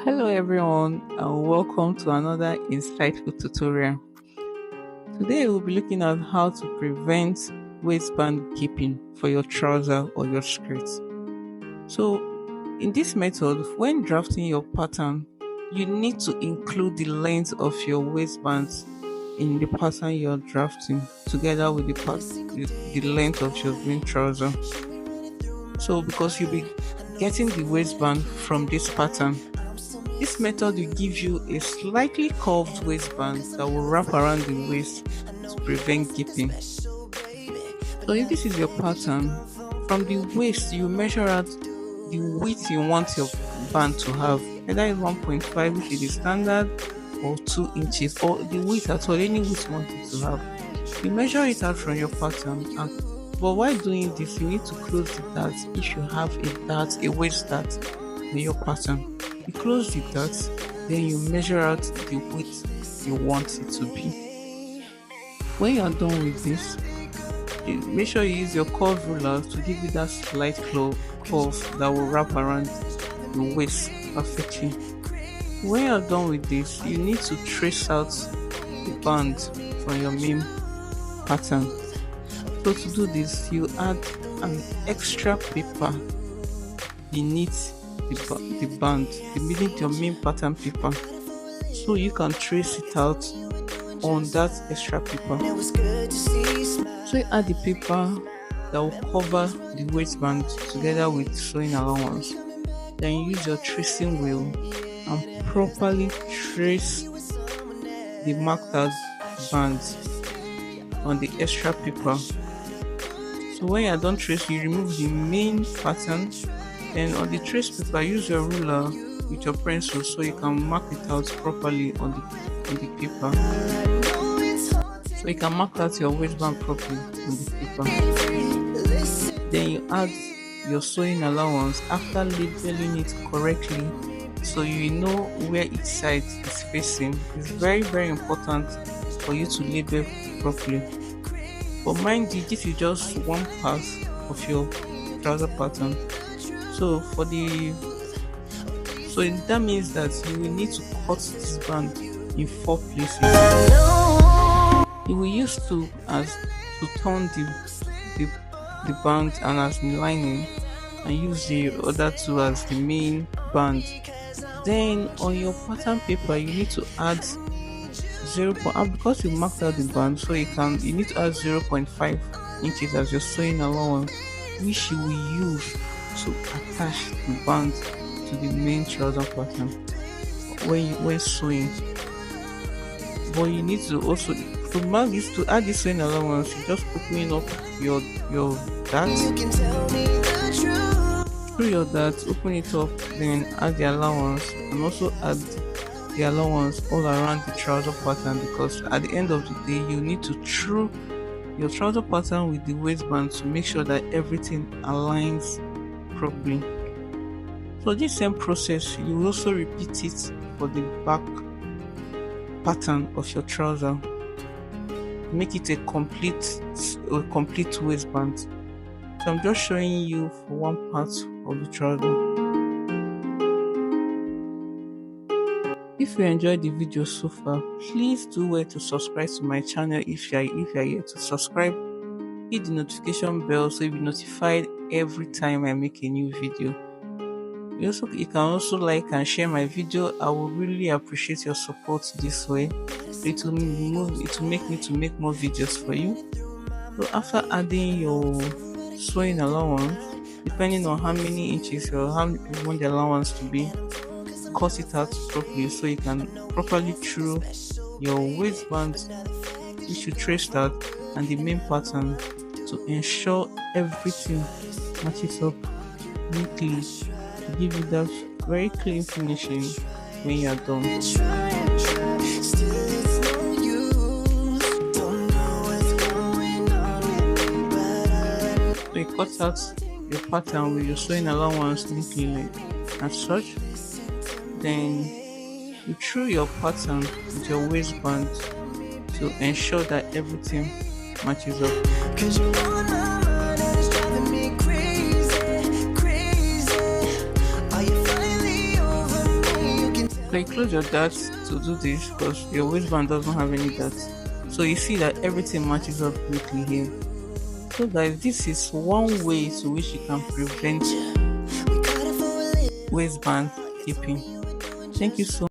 Hello everyone and welcome to another insightful tutorial. Today we'll be looking at how to prevent waistband keeping for your trouser or your skirt. So in this method, when drafting your pattern, you need to include the length of your waistbands in the pattern you're drafting together with the length of your green trouser. So because you'll be getting the waistband from this pattern, this method will give you a slightly curved waistband that will wrap around the waist to prevent gipping. So if this is your pattern, from the waist you measure out the width you want your band to have, either it's 1.5 which is the standard, or 2 inches, or the width at all, any width you want it to have. You measure it out from your pattern, and but while doing this you need to close the dart if you have a waist dart in your pattern. You close the dots, then you measure out the width you want it to be. When you are done with this, make sure you use your curve ruler to give you that slight curve that will wrap around the waist perfectly. When you are done with this, you need to trace out the band from your main pattern. So to do this, you add an extra paper beneath the band, beneath your main pattern paper, so you can trace it out on that extra paper. So you add the paper that will cover the waistband together with sewing allowance. Then you use your tracing wheel and properly trace the marked out bands on the extra paper. So when you are done tracing, you remove the main pattern. Then on the trace paper, use your ruler with your pencil so you can mark it out properly on the paper. So you can mark out your waistband properly on the paper. Then you add your sewing allowance after labeling it correctly, so you know where each side is facing. It's very, very important for you to label properly. But mind you, this is just one part of your trouser pattern. So that means that you will need to cut this band in 4 places. You will use to turn the band and as the lining, and use the other two as the main band. Then on your pattern paper, you need to add because you marked out the band, so you need to add 0.5 inches as your sewing allowance, which you will use to attach the band to the main trouser pattern when sewing. But you need to also to add this sewing allowance, you just opening up your dart, through your dart, open it up, then add the allowance, and also add the allowance all around the trouser pattern, because at the end of the day you need to through your trouser pattern with the waistband to make sure that everything aligns properly. So this same process, you will also repeat it for the back pattern of your trouser. Make it a complete waistband. So I'm just showing you for one part of the trouser. If you enjoyed the video so far, please do well to subscribe to my channel if you are yet to subscribe. Hit the notification bell so you'll be notified every time I make a new video. You can also like and share my video. I will really appreciate your support this way. It will make me to make more videos for you. So after adding your sewing allowance, depending on how many inches or how you want the allowance to be, cut it out properly so you can properly through your waistband, which you traced out, and the main pattern, to ensure everything matches up neatly to give you that very clean finishing when you are done. So you cut out your pattern with your sewing allowance neatly as such. Then you through your pattern with your waistband to ensure that everything matches up. So you close your darts to do this because your waistband doesn't have any darts. So you see that everything matches up neatly here. So guys, this is one way to which you can prevent waistband keeping. Thank you so